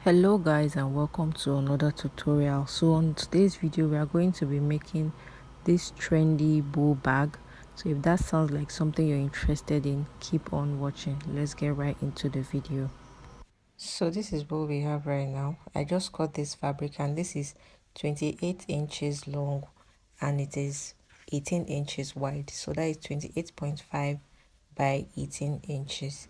Hello guys, and welcome to another tutorial. So on today's video we are going to be making this trendy bow bag. So if that sounds like something you're interested in, keep on watching. Let's get right into the video. So this is what we have right now. I just cut this fabric and this is 28 inches long and it is 18 inches wide, so that is 28.5 by 18 inches.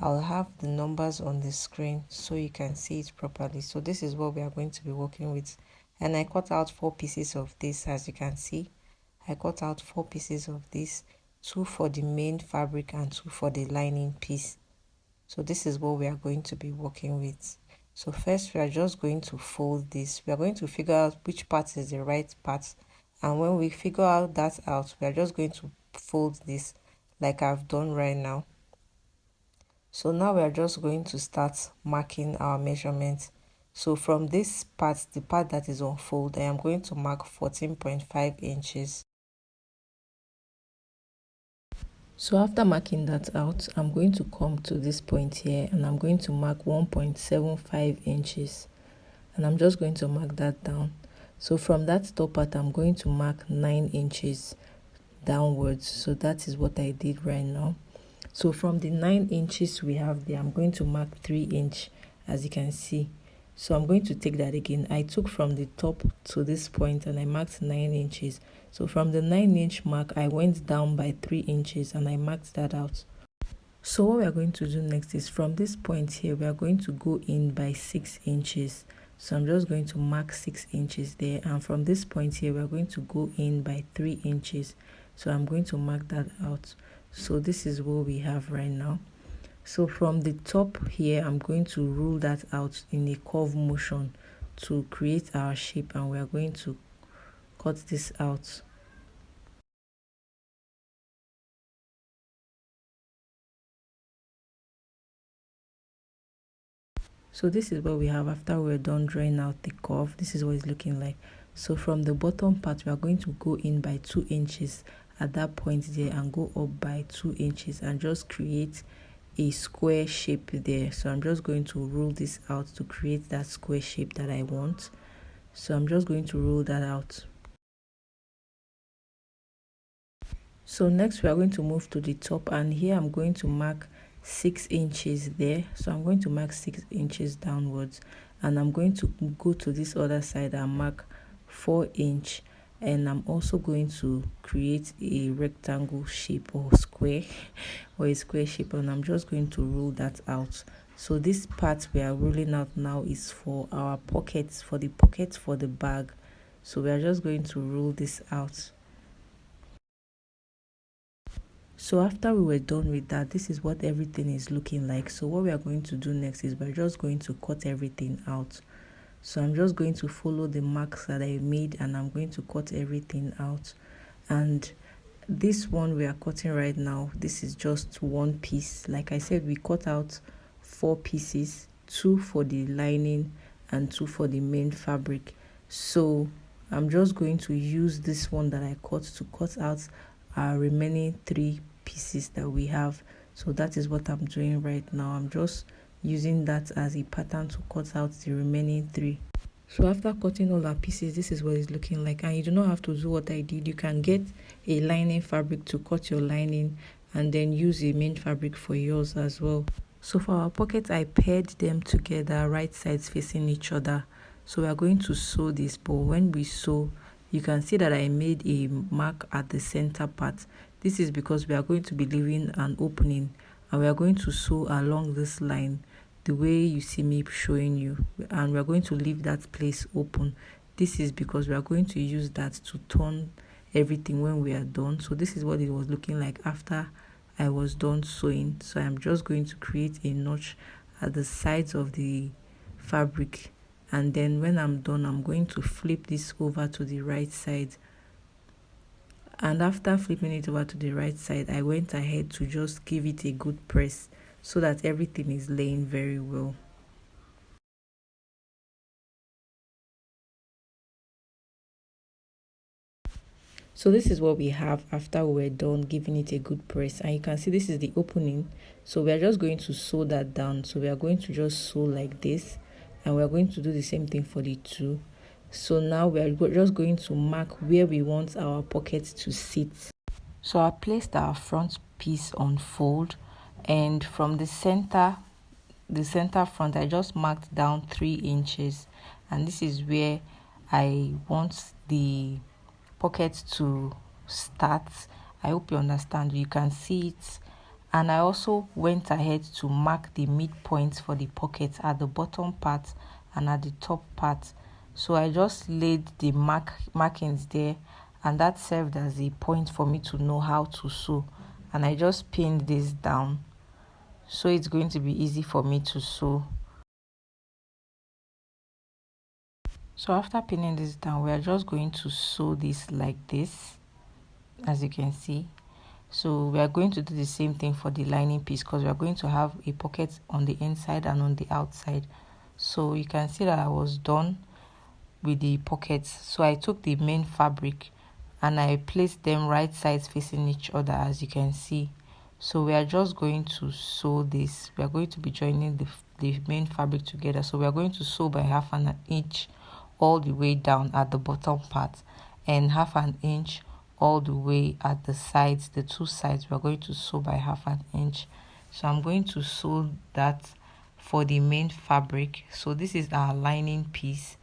I'll have the numbers on the screen so you can see it properly. So this is what we are going to be working with, and I cut out 4 pieces of this. As you can see, I cut out 4 pieces of this, 2 for the main fabric and 2 for the lining piece. So this is what we are going to be working with. So first we are just going to fold this. We are going to figure out which part is the right part, and when we figure out that out, we are just going to fold this like I've done right now. So now we are just going to start marking our measurements. So from this part, the part that is on fold, I am going to mark 14.5 inches. So after marking that out, I'm going to come to this point here and I'm going to mark 1.75 inches. And I'm just going to mark that down. So from that top part, I'm going to mark 9 inches downwards. So that is what I did right now. So from the 9 inches we have there, I'm going to mark 3 inch, as you can see. So I'm going to take that again. I took from the top to this point and I marked 9 inches. So from the 9-inch mark, I went down by 3 inches and I marked that out. So what we are going to do next is from this point here, we are going to go in by 6 inches. So I'm just going to mark 6 inches there, and from this point here, we are going to go in by 3 inches. So I'm going to mark that out. So this is what we have right now. So from the top here, I'm going to rule that out in a curve motion to create our shape, and we are going to cut this out. So this is what we have after we're done drawing out the curve. This is what it's looking like. So from the bottom part, we are going to go in by 2 inches at that point there and go up by 2 inches and just create a square shape there. So I'm just going to rule this out to create that square shape that I want. So I'm just going to rule that out. So next we are going to move to the top, and here I'm going to mark 6 inches there. So I'm going to mark 6 inches downwards, and I'm going to go to this other side and mark 4 inch, and I'm also going to create a rectangle shape or square or a square shape, and I'm just going to rule that out. So this part we are ruling out now is for our pockets, for the pockets for the bag. So we are just going to rule this out. So after we were done with that, this is what everything is looking like. So what we are going to do next is we're just going to cut everything out. So I'm just going to follow the marks that I made and I'm going to cut everything out. And this one we are cutting right now, this is just one piece. Like I said, we cut out 4 pieces, 2 for the lining and 2 for the main fabric. So I'm just going to use this one that I cut to cut out our remaining 3 pieces that we have. So that is what I'm doing right now. I'm just using that as a pattern to cut out the remaining 3. So after cutting all our pieces, this is what it's looking like, and you do not have to do what I did. You can get a lining fabric to cut your lining and then use a main fabric for yours as well. So for our pockets, I paired them together, right sides facing each other. So we are going to sew this, but when we sew, you can see that I made a mark at the center part. This is because we are going to be leaving an opening and we are going to sew along this line the way you see me showing you, and we are going to leave that place open. This is because we are going to use that to turn everything when we are done. So this is what it was looking like after I was done sewing. So I'm just going to create a notch at the sides of the fabric, and then when I'm done, I'm going to flip this over to the right side. And after flipping it over to the right side, I went ahead to just give it a good press so that everything is laying very well. So this is what we have after we're done giving it a good press, and you can see this is the opening. So we are just going to sew that down. So we are going to just sew like this, and we're going to do the same thing for the two. So now we're just going to mark where we want our pockets to sit. So I placed our front piece on fold, and from the center front, I just marked down 3 inches, and this is where I want the pocket to start. I hope you understand. You can see it. And I also went ahead to mark the midpoint for the pocket at the bottom part and at the top part. So I just laid the markings there, and that served as a point for me to know how to sew. And I just pinned this down, so it's going to be easy for me to sew. So after pinning this down, we are just going to sew this like this, as you can see. So we are going to do the same thing for the lining piece, because we are going to have a pocket on the inside and on the outside. So you can see that I was done with the pockets. So I took the main fabric and I placed them right sides facing each other, as you can see. So we are just going to sew this. We are going to be joining the main fabric together. So we are going to sew by 1/2 inch all the way down at the bottom part, and 1/2 inch all the way at the sides. The two sides we are going to sew by 1/2 inch. So I'm going to sew that for the main fabric. So this is our lining piece,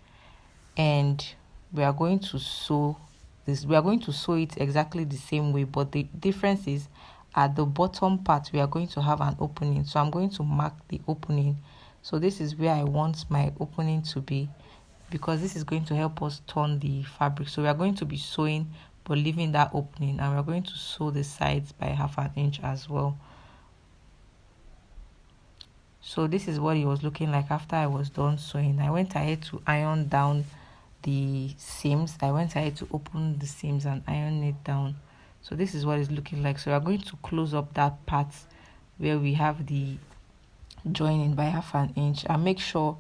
and we are going to sew this. We are going to sew it exactly the same way, but the difference is at the bottom part we are going to have an opening. So I'm going to mark the opening. So this is where I want my opening to be, because this is going to help us turn the fabric. So we are going to be sewing but leaving that opening, and we're going to sew the sides by 1/2 inch as well. So this is what it was looking like after I was done sewing. I went ahead to iron down the seams. I went ahead to open the seams and iron it down. So this is what it's looking like. So we're going to close up that part where we have the joining by 1/2 inch, and make sure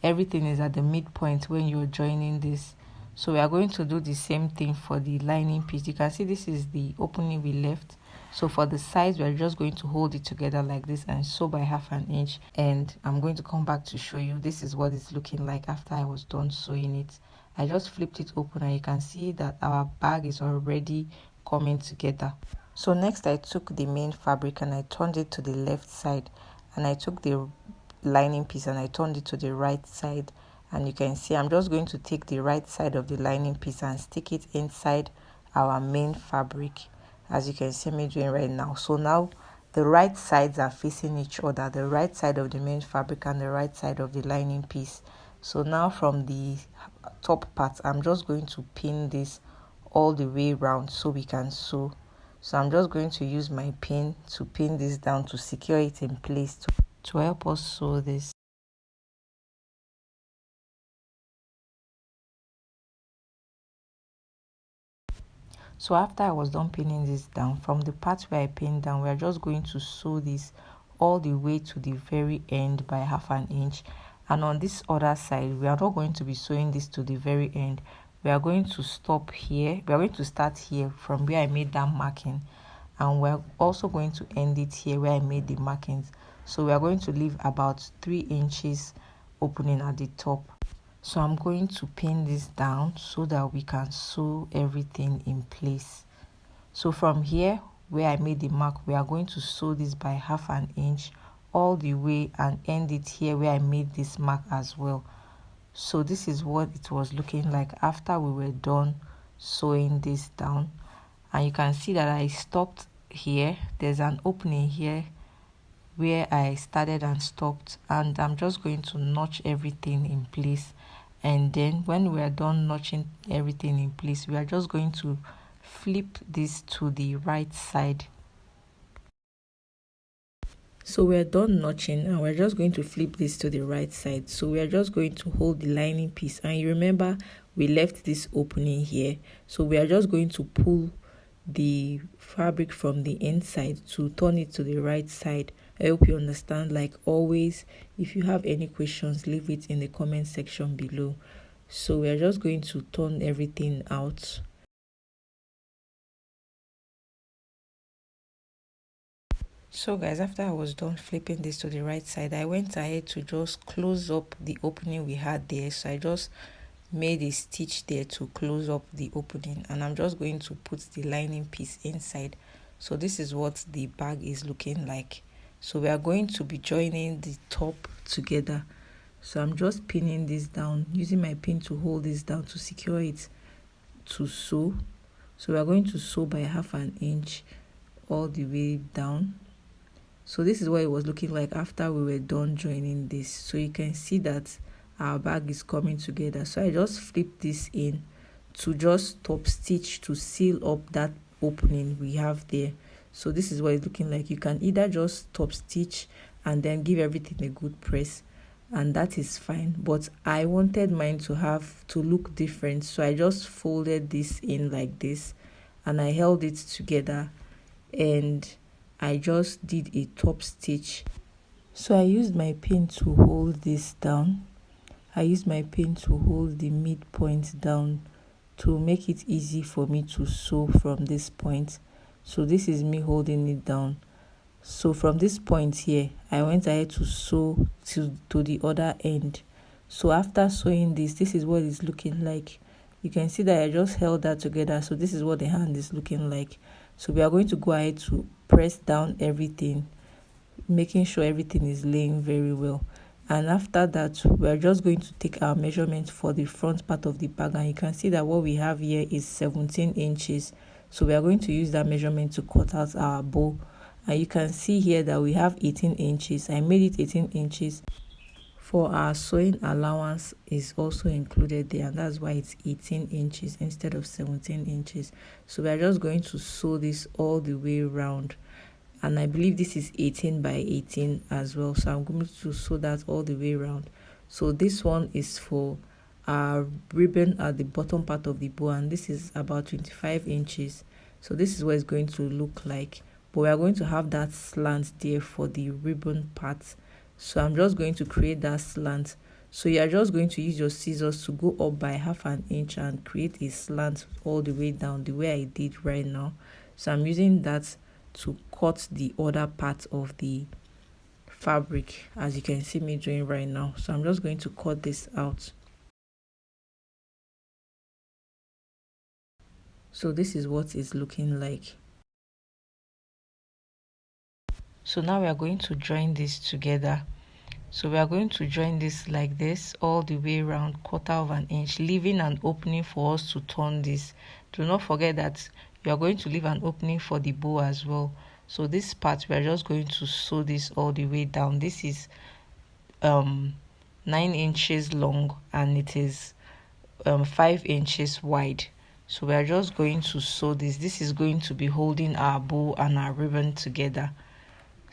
everything is at the midpoint when you're joining this. So we are going to do the same thing for the lining piece. You can see this is the opening we left. So for the sides, we're just going to hold it together like this and sew by 1/2 inch. And I'm going to come back to show you. This is what it's looking like after I was done sewing it. I just flipped it open, and you can see that our bag is already coming together. So next I took the main fabric and I turned it to the left side, and I took the lining piece and I turned it to the right side. And you can see I'm just going to take the right side of the lining piece and stick it inside our main fabric, as you can see me doing right now. So now the right sides are facing each other, the right side of the main fabric and the right side of the lining piece. So now from the top part, I'm just going to pin this all the way around so we can sew. So I'm just going to use my pin to pin this down to secure it in place to help us sew this. So after I was done pinning this down, from the part where I pinned down, we are just going to sew this all the way to the very end by 1/2 inch. And on this other side, we are not going to be sewing this to the very end. We are going to stop here. We are going to start here from where I made that marking, and we're also going to end it here where I made the markings. So we are going to leave about 3 inches opening at the top. So I'm going to pin this down so that we can sew everything in place. So from here where I made the mark, we are going to sew this by 1/2 inch all the way and end it here where I made this mark as well. So this is what it was looking like after we were done sewing this down. And you can see that I stopped here. There's an opening here where I started and stopped, and I'm just going to notch everything in place. And then when we are done notching everything in place, we are just going to flip this to the right side. So we're done notching, and we're just going to flip this to the right side. So we are just going to hold the lining piece, and you remember we left this opening here. So we are just going to pull the fabric from the inside to turn it to the right side. I hope you understand. Like always, if you have any questions, leave it in the comment section below. So we are just going to turn everything out. So guys, after I was done flipping this to the right side, I went ahead to just close up the opening we had there. So I just made a stitch there to close up the opening, and I'm just going to put the lining piece inside. So this is what the bag is looking like. So we are going to be joining the top together. So I'm just pinning this down, using my pin to hold this down to secure it to sew. So we are going to sew by 1/2 inch all the way down. So this is what it was looking like after we were done joining this. So you can see that our bag is coming together. So I just flipped this in to just top stitch to seal up that opening we have there. So this is what it's looking like. You can either just top stitch and then give everything a good press, and that is fine, but I wanted mine to look different, so I just folded this in like this and I held it together, and I just did a top stitch. So I used my pin to hold this down. I used my pin to hold the midpoint down to make it easy for me to sew from this point. So this is me holding it down. So from this point here, I went ahead to sew to the other end. So after sewing this is what it's looking like. You can see that I just held that together. So this is what the hand is looking like. So we are going to go ahead to press down everything, making sure everything is laying very well. And after that, we're just going to take our measurement for the front part of the bag, and you can see that what we have here is 17 inches. So we are going to use that measurement to cut out our bow, and you can see here that we have 18 inches. I made it 18 inches. For our sewing allowance is also included there, and that's why it's 18 inches instead of 17 inches. So we are just going to sew this all the way around, and I believe this is 18 by 18 as well, so I'm going to sew that all the way around. So this one is for our ribbon at the bottom part of the bow, and this is about 25 inches. So this is what it's going to look like, but we are going to have that slant there for the ribbon part. So I'm just going to create that slant. So you are just going to use your scissors to go up by 1/2 inch and create a slant all the way down the way I did right now. So I'm using that to cut the other part of the fabric, as you can see me doing right now. So I'm just going to cut this out. So this is what it's looking like. So now we are going to join this together. So we are going to join this like this all the way around 1/4 inch, leaving an opening for us to turn this. Do not forget that you are going to leave an opening for the bow as well. So this part we are just going to sew this all the way down. This is 9 inches long and it is 5 inches wide. So we are just going to sew this. This is going to be holding our bow and our ribbon together.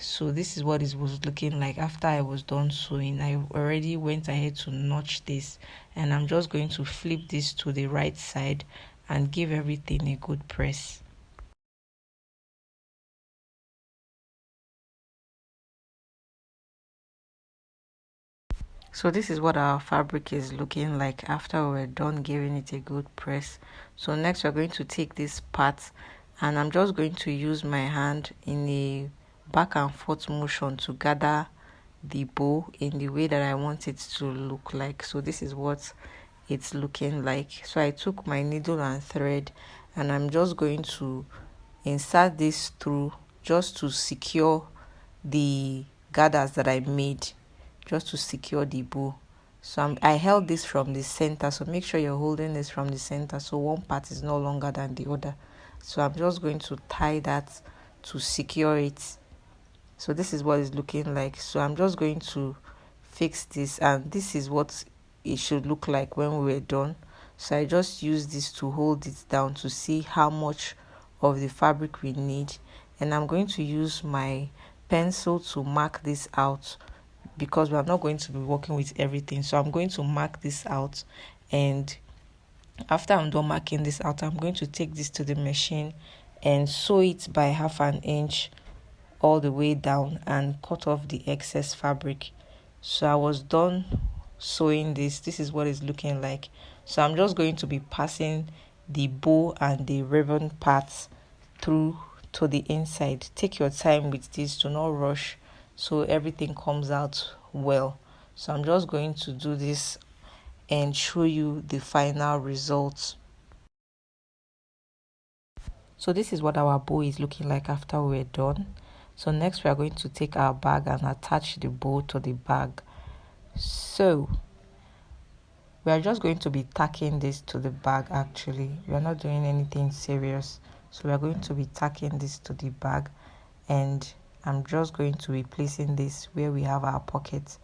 So this is what it was looking like after I was done sewing. I already went ahead to notch this, and I'm just going to flip this to the right side and give everything a good press. So this is what our fabric is looking like after we're done giving it a good press. So next we're going to take this part, and I'm just going to use my hand in a back and forth motion to gather the bow in the way that I want it to look like. So this is what it's looking like. So I took my needle and thread, and I'm just going to insert this through just to secure the gathers that I made, just to secure the bow. So I held this from the center, so make sure you're holding this from the center so one part is no longer than the other. So I'm just going to tie that to secure it. So this is what it's looking like. So I'm just going to fix this, and this is what it should look like when we're done. So I just use this to hold it down to see how much of the fabric we need, and I'm going to use my pencil to mark this out because we're not going to be working with everything. So I'm going to mark this out, and after I'm done marking this out, I'm going to take this to the machine and sew it by 1/2 inch all the way down and cut off the excess fabric. So I was done sewing this. This is what it's looking like. So I'm just going to be passing the bow and the ribbon parts through to the inside. Take your time with this, do not rush, so everything comes out well. So I'm just going to do this and show you the final results. So this is what our bow is looking like after we're done. So next we are going to take our bag and attach the bow to the bag. So we are just going to be tacking this to the bag. Actually, we are not doing anything serious, so we are going to be tacking this to the bag, and I'm just going to be placing this where we have our pockets.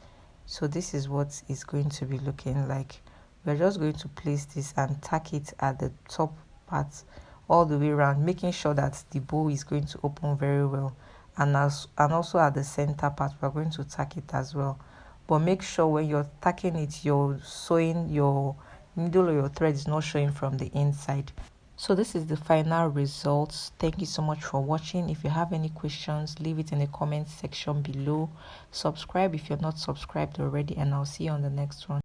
So this is what it's going to be looking like. We're just going to place this and tack it at the top part all the way around, making sure that the bow is going to open very well, and also at the center part we're going to tack it as well. But make sure when you're tacking it, you're sewing, your needle or your thread is not showing from the inside. So this is the final results. Thank you so much for watching. If you have any questions, leave it in the comment section below. Subscribe if you're not subscribed already, and I'll see you on the next one.